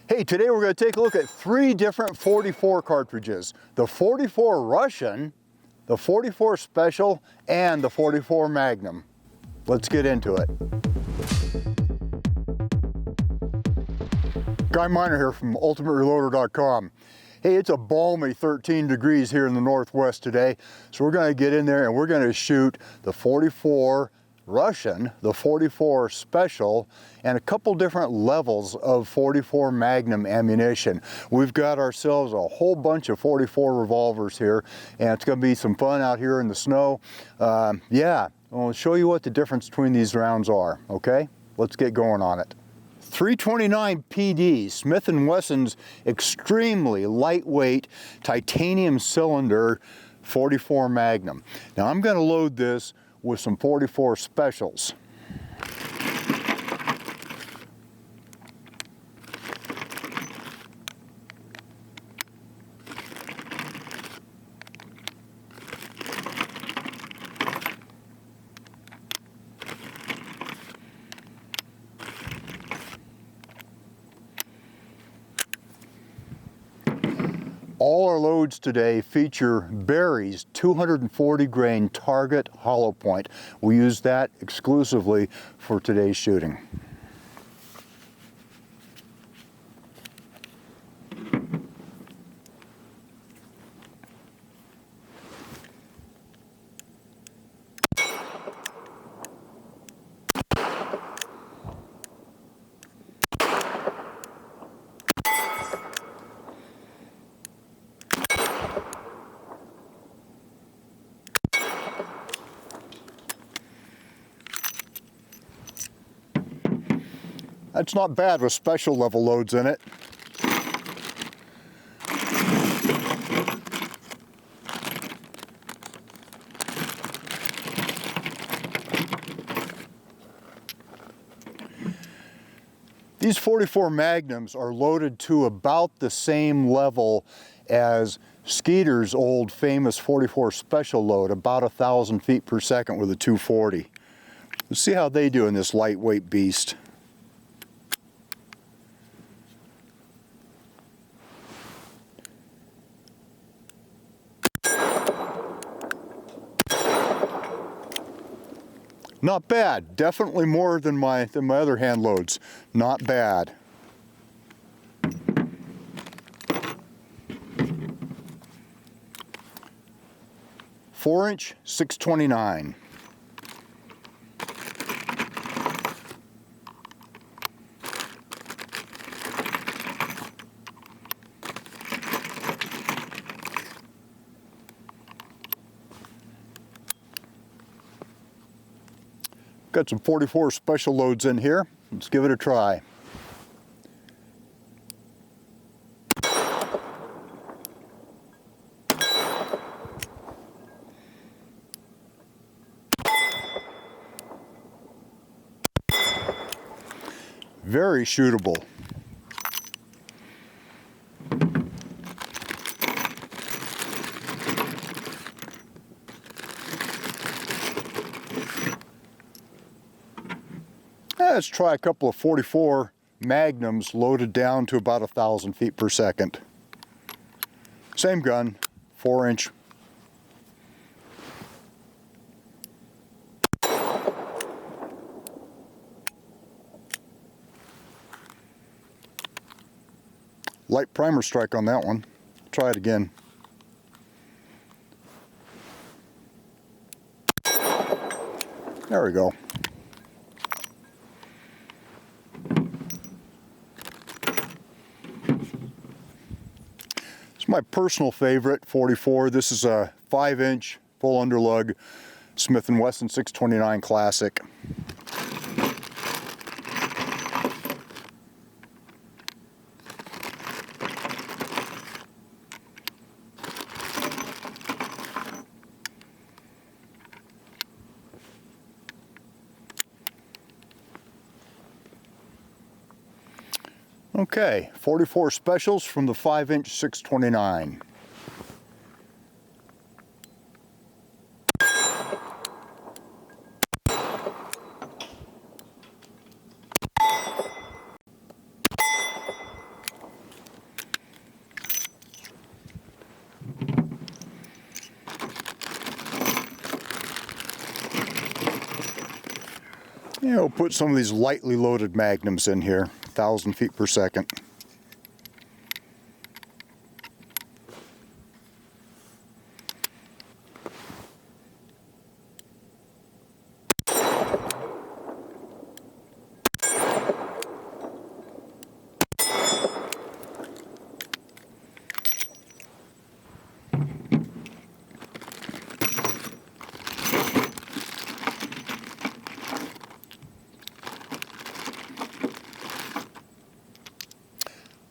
Hey, today we're going to take a look at 3 different 44 cartridges. The 44 Russian, the 44 Special, and the 44 Magnum. Let's get into it. Guy Miner here from UltimateReloader.com. Hey, it's a balmy 13 degrees here in the Northwest today, so we're going to get in there and we're going to shoot the 44 Russian, the 44 Special, and a couple different levels of 44 Magnum ammunition. We've got ourselves a whole bunch of 44 revolvers here, and it's going to be some fun out here in the snow. Yeah, I'll show you what the difference between these rounds are, okay? Let's get going on it. 329 PD, Smith and Wesson's extremely lightweight titanium cylinder 44 Magnum. Now I'm going to load this with some 44 Specials. All our loads today feature Barry's 240 grain target hollow point. We use that exclusively for today's shooting. That's not bad with special level loads in it. These 44 Magnums are loaded to about the same level as Skeeter's old famous 44 Special load, about 1,000 feet per second with a 240. Let's see how they do in this lightweight beast. Not bad. Definitely more than my other hand loads. Not bad. Four-inch 629. Got some 44 Special loads in here. Let's give it a try. Very shootable. Let's try a couple of 44 Magnums loaded down to about 1,000 feet per second. Same gun, 4-inch. Light primer strike on that one. Try it again. There we go. My personal favorite 44. This is a 5-inch full underlug Smith and Wesson 629 Classic. Okay, 44 Specials from the 5-inch 629. we'll put some of these lightly loaded Magnums in here, 1,000 feet per second.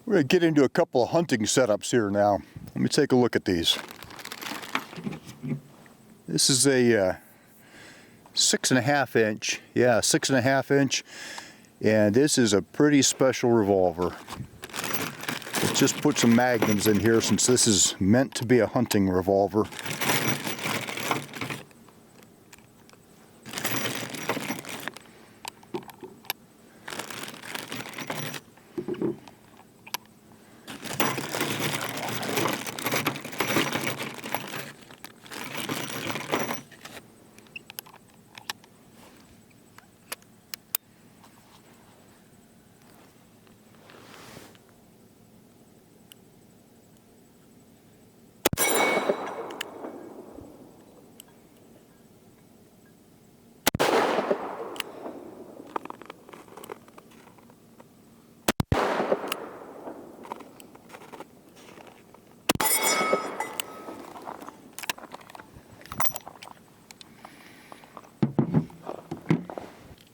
We're going to get into a couple of hunting setups here now. Let me take a look at these. This is a 6.5 inch, 6.5 inch, and this is a pretty special revolver. Just put some Magnums in here since this is meant to be a hunting revolver.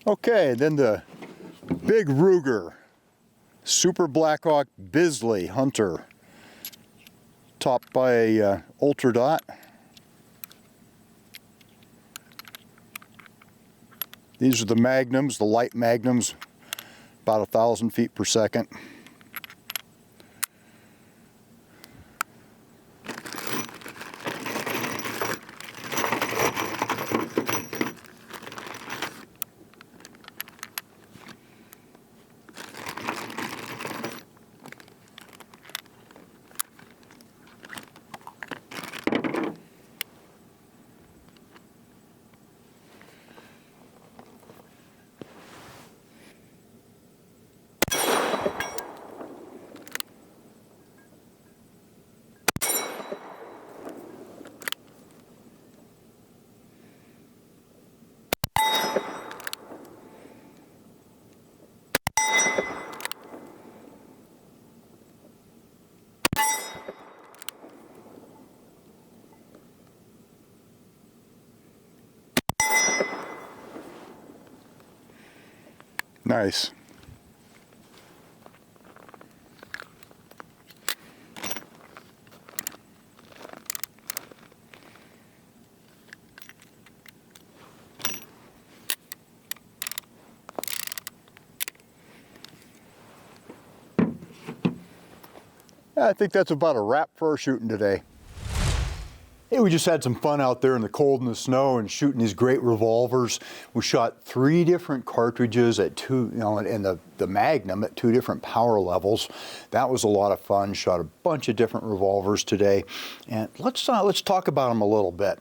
Okay, then the big Ruger Super Blackhawk Bisley Hunter, topped by a Ultra Dot. These are the Magnums, the light Magnums, about 1,000 feet per second. Nice. I think that's about a wrap for our shooting today. Hey, we just had some fun out there in the cold and the snow and shooting these great revolvers. We shot 3 different cartridges at and the Magnum at 2 different power levels. That was a lot of fun. Shot a bunch of different revolvers today. And let's talk about them a little bit.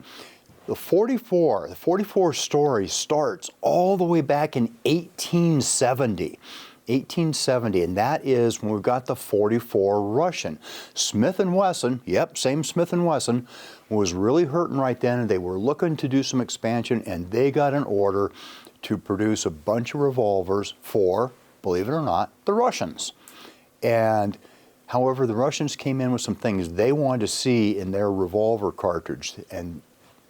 The 44 story starts all the way back in 1870. 1870, and that is when we got the 44 Russian. Smith and Wesson, yep, same Smith and Wesson, was really hurting right then, and they were looking to do some expansion, and they got an order to produce a bunch of revolvers for, believe it or not, the Russians. And however, the Russians came in with some things they wanted to see in their revolver cartridge, and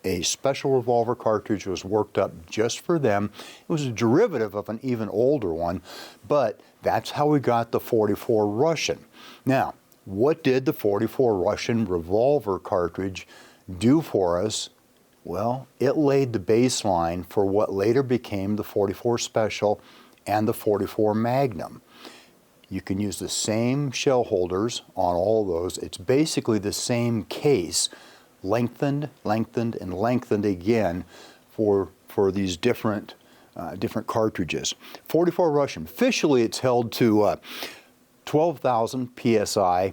a special revolver cartridge was worked up just for them. It was a derivative of an even older one, but that's how we got the 44 Russian. Now, what did the 44 Russian revolver cartridge do for us? Well, it laid the baseline for what later became the 44 Special and the 44 Magnum. You can use the same shell holders on all those. It's basically the same case, lengthened, and lengthened again for these different cartridges. 44 Russian. Officially, it's held to 12,000 psi,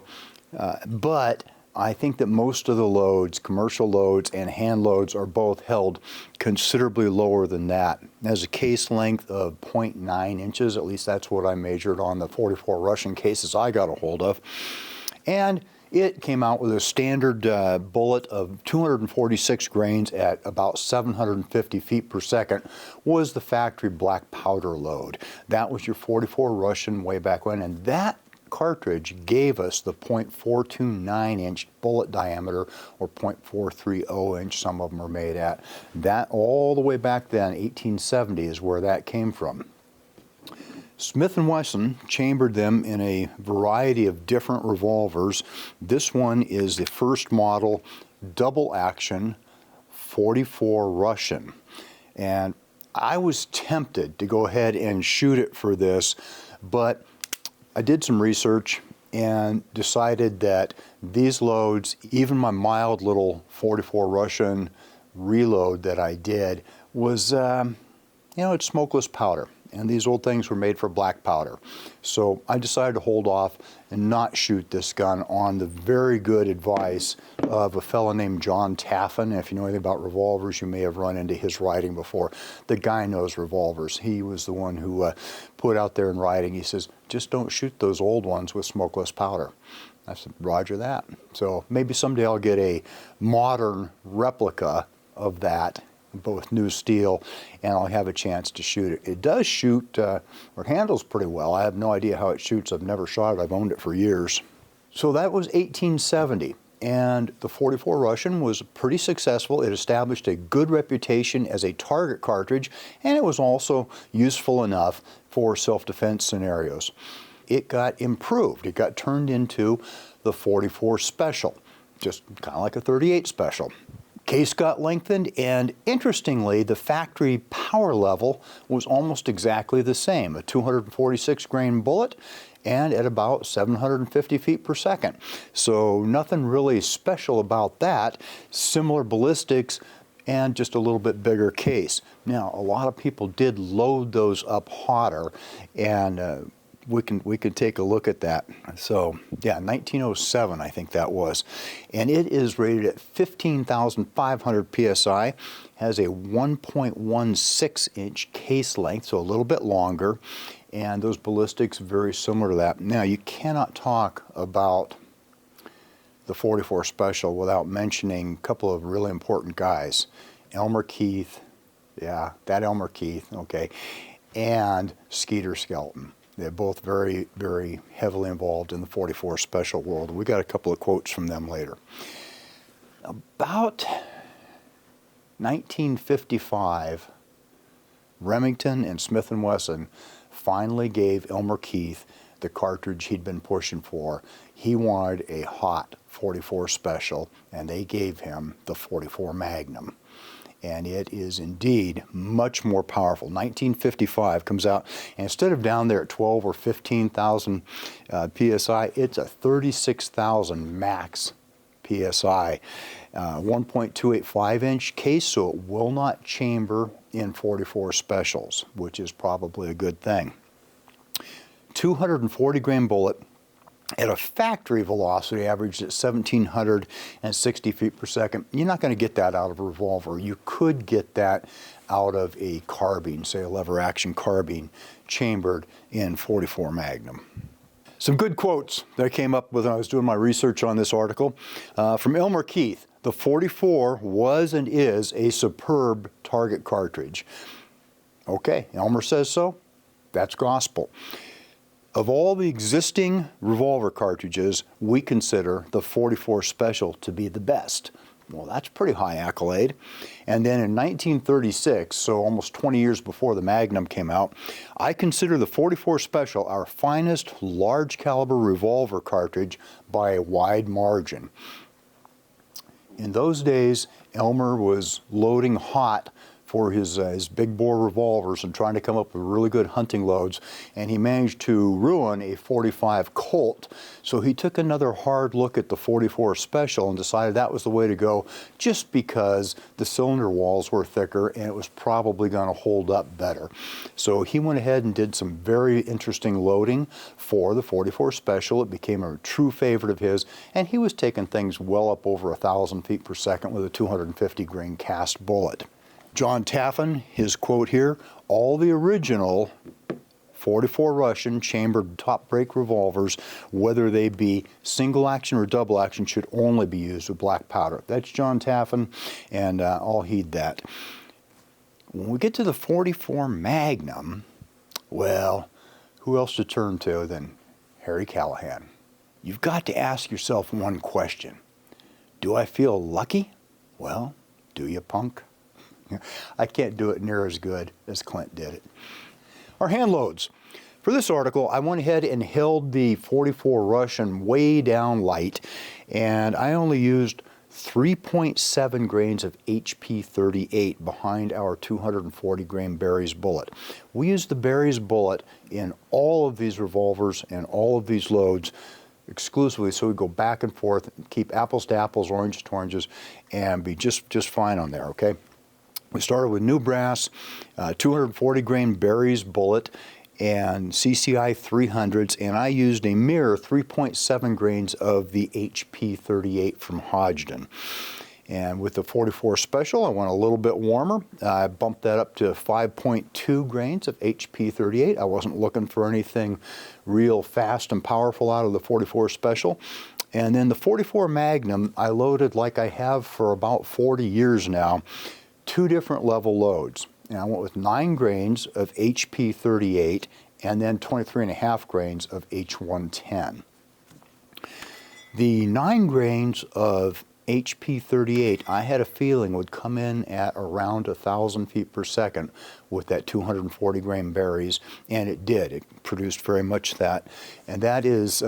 but I think that most of the loads, commercial loads and hand loads, are both held considerably lower than that. It has a case length of 0.9 inches, at least that's what I measured on the 44 Russian cases I got a hold of. And it came out with a standard bullet of 246 grains at about 750 feet per second was the factory black powder load. That was your 44 Russian way back when, and that cartridge gave us the .429 inch bullet diameter, or .430 inch some of them are made at. That all the way back then, 1870, is where that came from. Smith and Wesson chambered them in a variety of different revolvers. This one is the first model double action 44 Russian, and I was tempted to go ahead and shoot it for this, but I did some research and decided that these loads, even my mild little 44 Russian reload that I did, was, it's smokeless powder. And these old things were made for black powder. So I decided to hold off and not shoot this gun on the very good advice of a fellow named John Taffin. If you know anything about revolvers, you may have run into his writing before. The guy knows revolvers. He was the one who put out there in writing, he says, just don't shoot those old ones with smokeless powder. I said, roger that. So maybe someday I'll get a modern replica of that, both new steel, and I'll have a chance to shoot it. It does shoot, or handles pretty well. I have no idea how it shoots. I've never shot it. I've owned it for years. So that was 1870, and the 44 Russian was pretty successful. It established a good reputation as a target cartridge, and it was also useful enough for self-defense scenarios. It got improved. It got turned into the 44 Special, just kind of like a 38 Special. Case got lengthened, and interestingly, the factory power level was almost exactly the same, a 246 grain bullet and at about 750 feet per second. So nothing really special about that. Similar ballistics and just a little bit bigger case. Now, a lot of people did load those up hotter, and we can take a look at that. So yeah, 1907 I think that was, and it is rated at 15,500 psi, has a 1.16 inch case length, so a little bit longer, and those ballistics very similar to that. Now, you cannot talk about the 44 Special without mentioning a couple of really important guys. Elmer Keith, yeah, that Elmer Keith, okay, and Skeeter Skelton. They're both very, very heavily involved in the 44 Special world. We got a couple of quotes from them later. About 1955, Remington and Smith and Wesson finally gave Elmer Keith the cartridge he'd been pushing for. He wanted a hot 44 Special, and they gave him the 44 Magnum. And it is indeed much more powerful. 1955 comes out, and instead of down there at 12 or 15,000 psi, it's a 36,000 max psi. 1.285 inch case, so it will not chamber in 44 Specials, which is probably a good thing. 240 grain bullet at a factory velocity averaged at 1,760 feet per second. You're not going to get that out of a revolver. You could get that out of a carbine, say a lever action carbine, chambered in 44 Magnum. Some good quotes that I came up with when I was doing my research on this article. From Elmer Keith, the 44 was and is a superb target cartridge. Okay, Elmer says so. That's gospel. Of all the existing revolver cartridges, we consider the 44 Special to be the best. Well, that's a pretty high accolade. And then in 1936, so almost 20 years before the Magnum came out, I consider the 44 Special our finest large caliber revolver cartridge by a wide margin. In those days, Elmer was loading hot for his big bore revolvers and trying to come up with really good hunting loads, and he managed to ruin a .45 Colt. So he took another hard look at the .44 Special and decided that was the way to go, just because the cylinder walls were thicker and it was probably going to hold up better. So he went ahead and did some very interesting loading for the .44 Special. It became a true favorite of his, and he was taking things well up over 1,000 feet per second with a 250 grain cast bullet. John Taffin, his quote here, "All the original .44 Russian chambered top break revolvers, whether they be single action or double action, should only be used with black powder." That's John Taffin, and I'll heed that. When we get to the .44 Magnum, well, who else to turn to than Harry Callahan? You've got to ask yourself one question. Do I feel lucky? Well, do you, punk? I can't do it near as good as Clint did it. Our hand loads. For this article, I went ahead and held the .44 Russian way down light, and I only used 3.7 grains of HP 38 behind our 240 grain Barry's bullet. We use the Barry's bullet in all of these revolvers and all of these loads exclusively, so we go back and forth, keep apples to apples, oranges to oranges, and be just fine on there, okay? We started with new brass, 240 grain Barry's bullet, and CCI 300s, and I used a mere 3.7 grains of the HP 38 from Hodgdon. And with the .44 Special, I went a little bit warmer. I bumped that up to 5.2 grains of HP 38. I wasn't looking for anything real fast and powerful out of the .44 Special. And then the .44 Magnum, I loaded like I have for about 40 years now, 2 different level loads. And I went with 9 grains of HP 38 and then 23.5 grains of H110. The 9 grains of HP 38, I had a feeling would come in at around 1,000 feet per second with that 240 grain Barry's, and it did. It produced very much that. And that is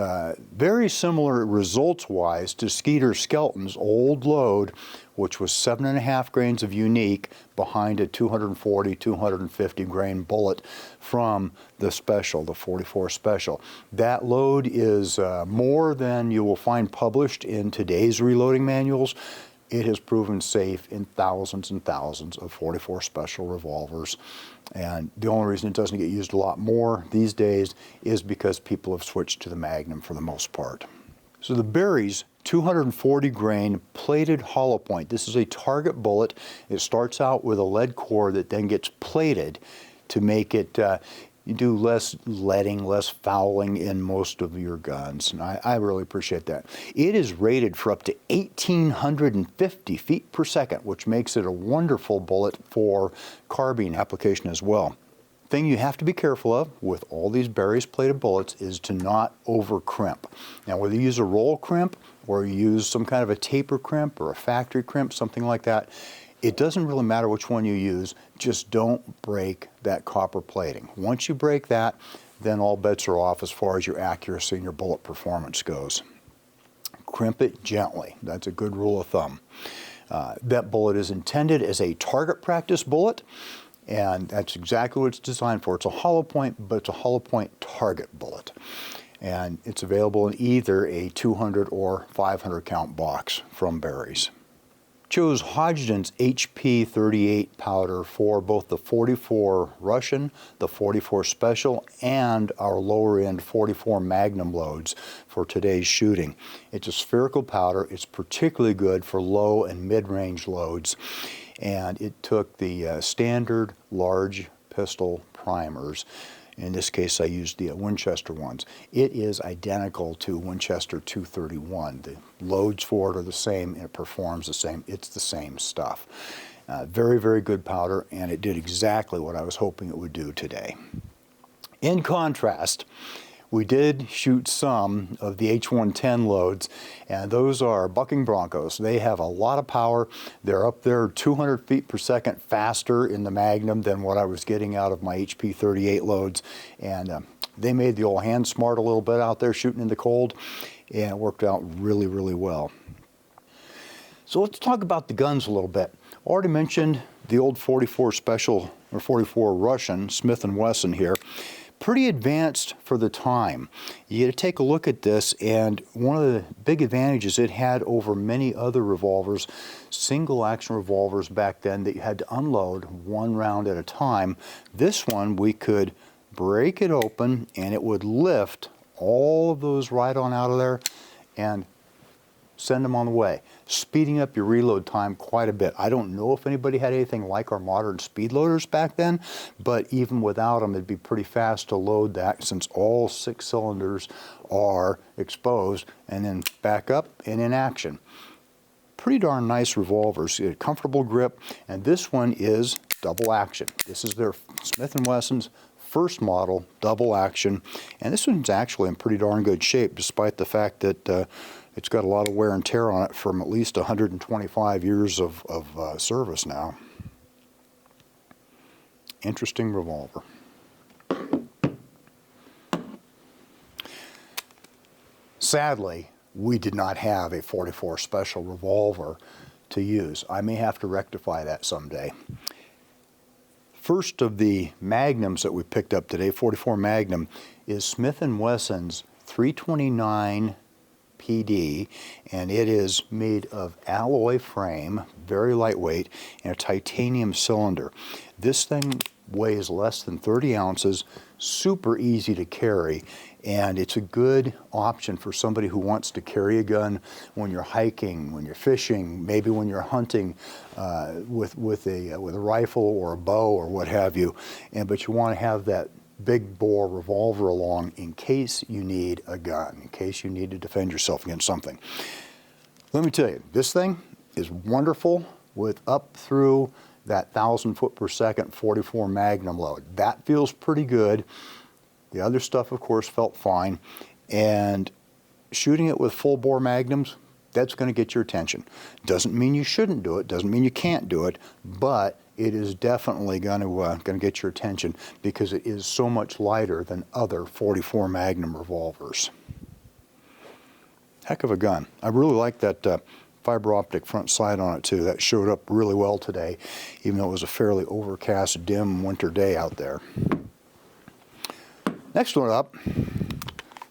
very similar results-wise to Skeeter Skelton's old load, which was 7.5 grains of unique behind a 240, 250 grain bullet from the Special, the .44 Special. That load is more than you will find published in today's reloading manuals. It has proven safe in thousands and thousands of .44 Special revolvers. And the only reason it doesn't get used a lot more these days is because people have switched to the Magnum for the most part. So the Barry's 240 grain plated hollow point. This is a target bullet. It starts out with a lead core that then gets plated to make it, you do less leading, less fouling in most of your guns. And I really appreciate that. It is rated for up to 1,850 feet per second, which makes it a wonderful bullet for carbine application as well. Thing you have to be careful of with all these Barry's plated bullets is to not over crimp. Now, whether you use a roll crimp or you use some kind of a taper crimp or a factory crimp, something like that, it doesn't really matter which one you use, just don't break that copper plating. Once you break that, then all bets are off as far as your accuracy and your bullet performance goes. Crimp it gently. That's a good rule of thumb. That bullet is intended as a target practice bullet, and that's exactly what it's designed for. It's a hollow point, but it's a hollow point target bullet. And it's available in either a 200 or 500 count box from Barry's. Chose Hodgdon's HP 38 powder for both the .44 Russian, the .44 Special, and our lower end .44 Magnum loads for today's shooting. It's a spherical powder. It's particularly good for low and mid-range loads. And it took the standard large pistol primers. In this case, I used the Winchester ones. It is identical to Winchester 231. The loads for it are the same, and it performs the same. It's the same stuff. Very, very good powder, and it did exactly what I was hoping it would do today. In contrast, we did shoot some of the H110 loads, and those are bucking Broncos. They have a lot of power. They're up there 200 feet per second faster in the Magnum than what I was getting out of my HP 38 loads, and they made the old hand smart a little bit out there shooting in the cold, and it worked out really, really well. So let's talk about the guns a little bit. Already mentioned the old 44 Special, or 44 Russian, Smith and Wesson here. Pretty advanced for the time. You get to take a look at this, and one of the big advantages it had over many other revolvers, single action revolvers back then that you had to unload one round at a time. This one, we could break it open and it would lift all of those right on out of there and send them on the way, speeding up your reload time quite a bit. I don't know if anybody had anything like our modern speed loaders back then, but even without them, it'd be pretty fast to load that since all 6 cylinders are exposed, and then back up and in action. Pretty darn nice revolvers, a comfortable grip, and this one is double action. This is their Smith and Wesson's first model, double action, and this one's actually in pretty darn good shape, despite the fact that it's got a lot of wear and tear on it from at least 125 years of service now. Interesting revolver. Sadly, we did not have a 44 Special revolver to use. I may have to rectify that someday. First of the Magnums that we picked up today, 44 Magnum, is Smith and Wesson's 329 PD, and it is made of alloy frame, very lightweight, and a titanium cylinder. This thing weighs less than 30 ounces, super easy to carry, and it's a good option for somebody who wants to carry a gun when you're hiking, when you're fishing, maybe when you're hunting with a rifle or a bow or what have you, but you want to have that big bore revolver along in case you need a gun, in case you need to defend yourself against something. Let me tell you, this thing is wonderful with up through that 1,000 foot per second 44 Magnum load. That feels pretty good. The other stuff, of course, felt fine. And shooting it with full bore Magnums, that's going to get your attention. Doesn't mean you shouldn't do it, doesn't mean you can't do it, but it is definitely going to get your attention because it is so much lighter than other 44 Magnum revolvers. Heck of a gun. I really like that fiber optic front sight on it too. That showed up really well today, even though it was a fairly overcast, dim winter day out there. Next one up,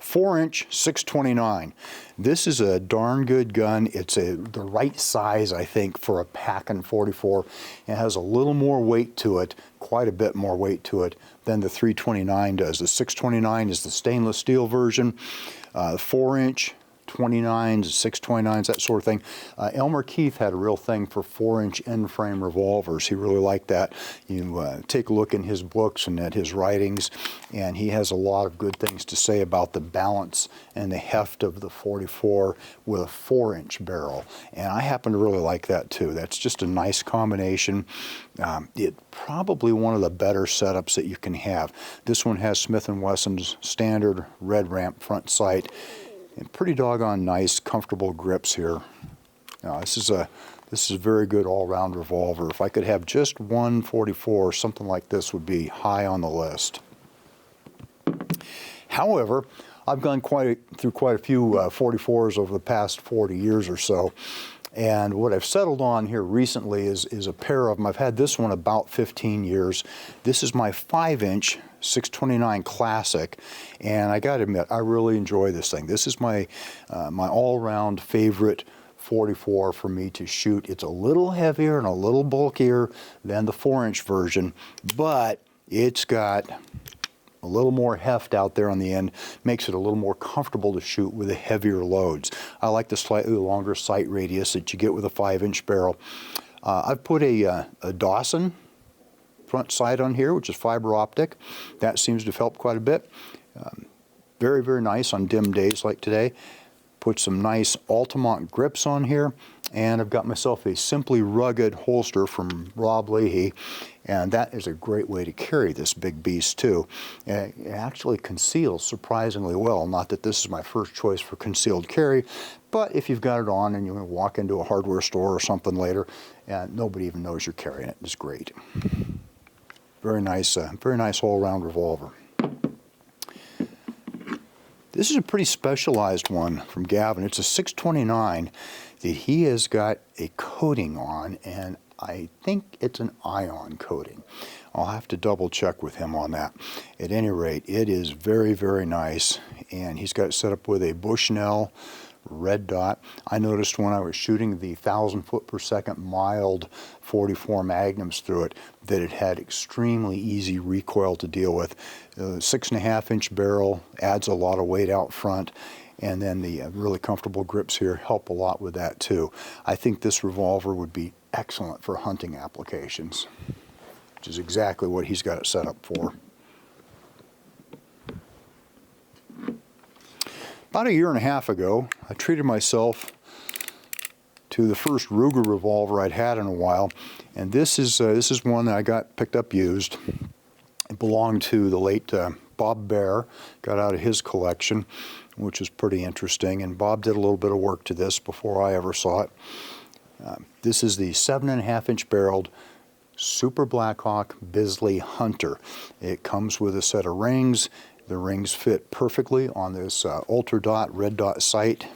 4-inch 629. This is a darn good gun. It's the right size, I think, for a Packin 44. It has a little more weight to it, quite a bit more weight to it than the 329 does. The 629 is the stainless steel version. 4-inch 29s, 629s, that sort of thing. Elmer Keith had a real thing for 4-inch end-frame revolvers. He really liked that. You take a look in his books and at his writings, and he has a lot of good things to say about the balance and the heft of the 44 with a 4-inch barrel. And I happen to really like that too. That's just a nice combination. It's probably one of the better setups that you can have. This one has Smith & Wesson's standard red ramp front sight. And pretty doggone nice, comfortable grips here. This is a very good all-round revolver. If I could have just one 44, something like this would be high on the list. However, I've gone through quite a few 44s over the past 40 years or so. And what I've settled on here recently is a pair of them. I've had this one about 15 years. This is my 5-inch 629 Classic, and I got to admit, I really enjoy this thing. This is my all-round favorite 44 for me to shoot. It's a little heavier and a little bulkier than the 4-inch version, but it's got a little more heft out there on the end, makes it a little more comfortable to shoot with the heavier loads. I like the slightly longer sight radius that you get with a 5-inch barrel. I've put a Dawson front sight on here, which is fiber optic. That seems to have helped quite a bit. Very, very nice on dim days like today. Put some nice Altamont grips on here, and I've got myself a Simply Rugged holster from Rob Leahy, and that is a great way to carry this big beast too. It actually conceals surprisingly well. Not that this is my first choice for concealed carry, but if you've got it on and you walk into a hardware store or something later, and nobody even knows you're carrying it, it's great. Very nice all-round revolver. This is a pretty specialized one from Gavin. It's a 629 that he has got a coating on, and I think it's an ion coating. I'll have to double check with him on that. At any rate, it is very, very nice, and he's got it set up with a Bushnell red dot. I noticed when I was shooting the 1,000 foot per second mild 44 Magnums through it that it had extremely easy recoil to deal with. 6.5-inch barrel adds a lot of weight out front, and then the really comfortable grips here help a lot with that too. I think this revolver would be excellent for hunting applications, which is exactly what he's got it set up for. About a year and a half ago, I treated myself to the first Ruger revolver I'd had in a while, and this is one that I got picked up used. It belonged to the late Bob Bear, got out of his collection, which was pretty interesting, and Bob did a little bit of work to this before I ever saw it. This is the 7.5-inch barreled Super Blackhawk Bisley Hunter. It comes with a set of rings. The rings fit perfectly on this ultra dot, red dot sight.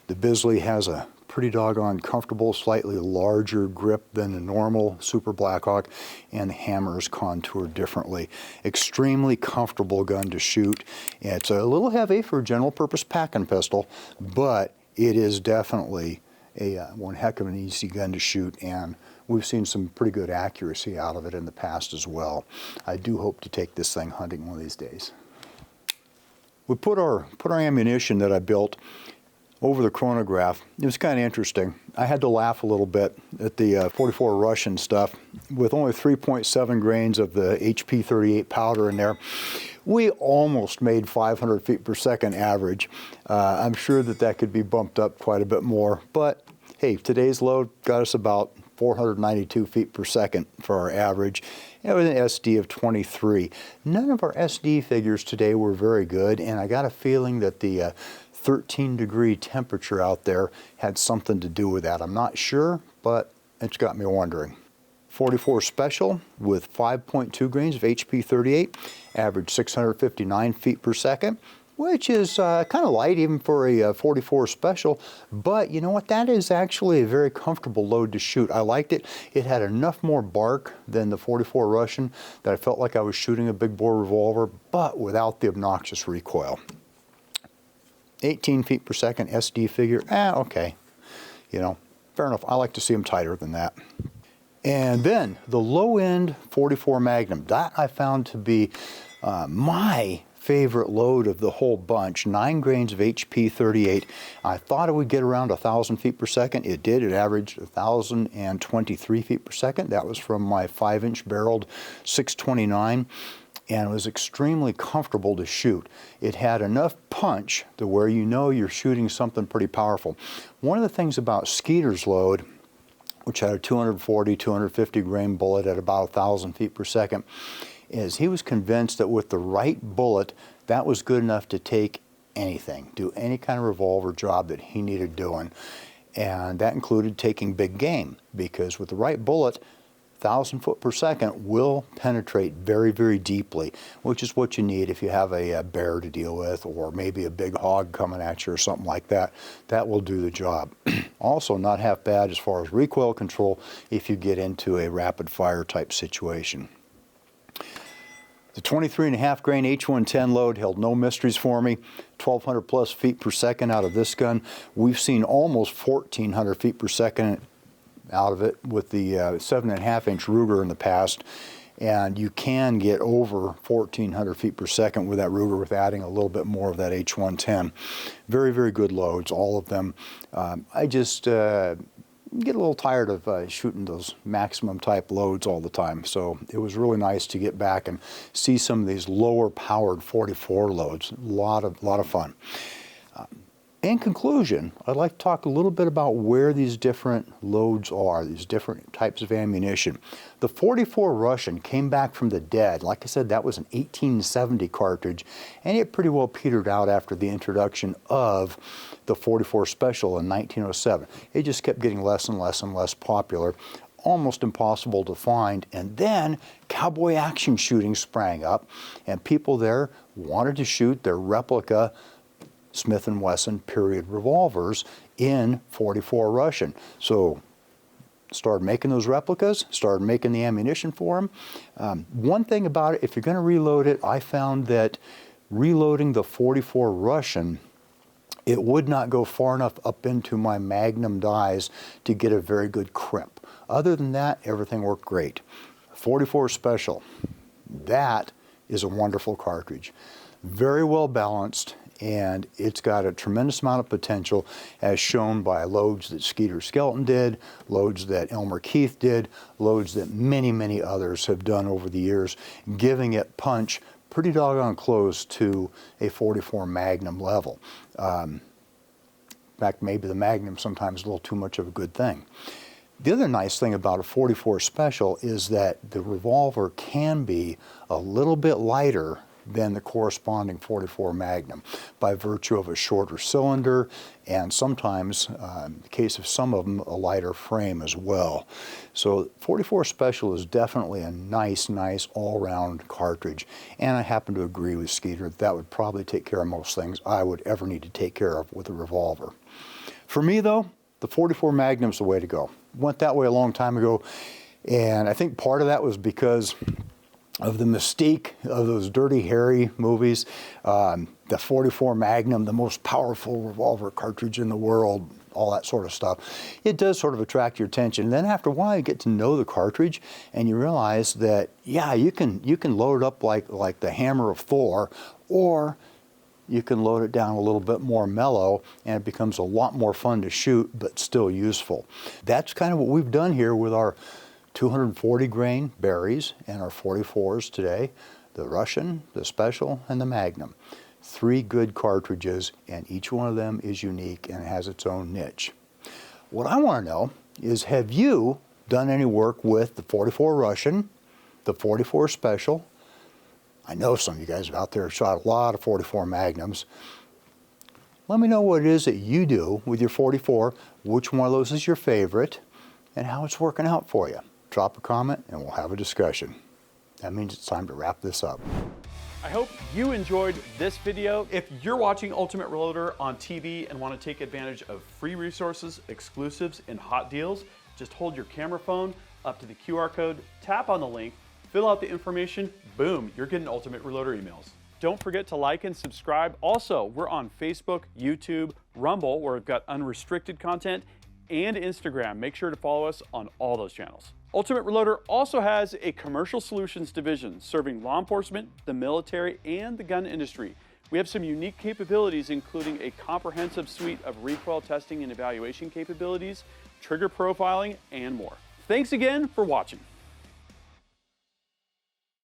The Bisley has a pretty doggone comfortable, slightly larger grip than the normal Super Blackhawk, and the hammer is contoured differently. Extremely comfortable gun to shoot. It's a little heavy for a general purpose packing pistol, but it is definitely one heck of an easy gun to shoot, and we've seen some pretty good accuracy out of it in the past as well. I do hope to take this thing hunting one of these days. We put our ammunition that I built over the chronograph. It was kind of interesting. I had to laugh a little bit at the 44 Russian stuff. With only 3.7 grains of the HP 38 powder in there, we almost made 500 feet per second average. I'm sure that could be bumped up quite a bit more, but hey, today's load got us about 492 feet per second for our average, and with an SD of 23. None of our SD figures today were very good, and I got a feeling that the 13-degree temperature out there had something to do with that. I'm not sure, but it's got me wondering. 44 Special with 5.2 grains of HP 38, average 659 feet per second, which is kind of light even for a 44 Special, but you know what, that is actually a very comfortable load to shoot. I liked it. It had enough more bark than the 44 Russian that I felt like I was shooting a big bore revolver, but without the obnoxious recoil. 18 feet per second SD figure, okay, you know, fair enough. I like to see them tighter than that. And then the low-end 44 Magnum, that I found to be my favorite load of the whole bunch. 9 grains of HP 38. I thought it would get around 1,000 feet per second. It did. It averaged 1,023 feet per second. That was from my 5-inch barreled 629. And it was extremely comfortable to shoot. It had enough punch to where you know you're shooting something pretty powerful. One of the things about Skeeter's load, which had a 240, 250 grain bullet at about 1,000 feet per second, is he was convinced that with the right bullet, that was good enough to take anything, do any kind of revolver job that he needed doing. And that included taking big game, because with the right bullet, 1,000 foot per second will penetrate very, very deeply, which is what you need if you have a bear to deal with, or maybe a big hog coming at you or something like that. That will do the job. Also not half bad as far as recoil control if you get into a rapid fire type situation. The 23.5 grain H110 load held no mysteries for me. 1,200 plus feet per second out of this gun. We've seen almost 1,400 feet per second out of it with the 7.5-inch Ruger in the past, and you can get over 1,400 feet per second with that Ruger with adding a little bit more of that H110. Very, very good loads, all of them. I just get a little tired of shooting those maximum type loads all the time, so it was really nice to get back and see some of these lower powered 44 loads. A lot of fun. In conclusion, I'd like to talk a little bit about where these different loads are, these different types of ammunition. The 44 Russian came back from the dead. Like I said, that was an 1870 cartridge, and it pretty well petered out after the introduction of the 44 Special in 1907. It just kept getting less and less and less popular, almost impossible to find. And then cowboy action shooting sprang up, and people there wanted to shoot their replica Smith and Wesson period revolvers in 44 Russian. So started making those replicas, started making the ammunition for them. One thing about it, if you're going to reload it, I found that reloading the .44 Russian, it would not go far enough up into my Magnum dies to get a very good crimp. Other than that, everything worked great. .44 Special, that is a wonderful cartridge. Very well balanced, and it's got a tremendous amount of potential as shown by loads that Skeeter Skelton did, loads that Elmer Keith did, loads that many, many others have done over the years, giving it punch pretty doggone close to a .44 Magnum level. In fact, maybe the Magnum sometimes is a little too much of a good thing. The other nice thing about a .44 Special is that the revolver can be a little bit lighter than the corresponding .44 Magnum by virtue of a shorter cylinder and sometimes, in the case of some of them, a lighter frame as well. So .44 Special is definitely a nice all-round cartridge, and I happen to agree with Skeeter that would probably take care of most things I would ever need to take care of with a revolver. For me though, the .44 Magnum's the way to go. Went that way a long time ago, and I think part of that was because of the mystique of those Dirty Harry movies. The .44 Magnum, the most powerful revolver cartridge in the world, all that sort of stuff. It does sort of attract your attention. And then after a while, you get to know the cartridge, and you realize that, yeah, you can load it up like the hammer of Thor, or you can load it down a little bit more mellow, and it becomes a lot more fun to shoot, but still useful. That's kind of what we've done here with our 240 grain berries and our .44s today, the Russian, the Special, and the Magnum. 3 good cartridges, and each one of them is unique and has its own niche. What I want to know is, have you done any work with the .44 Russian, the .44 Special? I know some of you guys out there have shot a lot of .44 Magnums. Let me know what it is that you do with your .44, which one of those is your favorite, and how it's working out for you. Drop a comment and we'll have a discussion. That means it's time to wrap this up. I hope you enjoyed this video. If you're watching Ultimate Reloader on TV and want to take advantage of free resources, exclusives, and hot deals, just hold your camera phone up to the QR code, tap on the link, fill out the information, boom, you're getting Ultimate Reloader emails. Don't forget to like and subscribe. Also, we're on Facebook, YouTube, Rumble, where we've got unrestricted content, and Instagram. Make sure to follow us on all those channels. Ultimate Reloader also has a commercial solutions division serving law enforcement, the military, and the gun industry. We have some unique capabilities, including a comprehensive suite of recoil testing and evaluation capabilities, trigger profiling, and more. Thanks again for watching.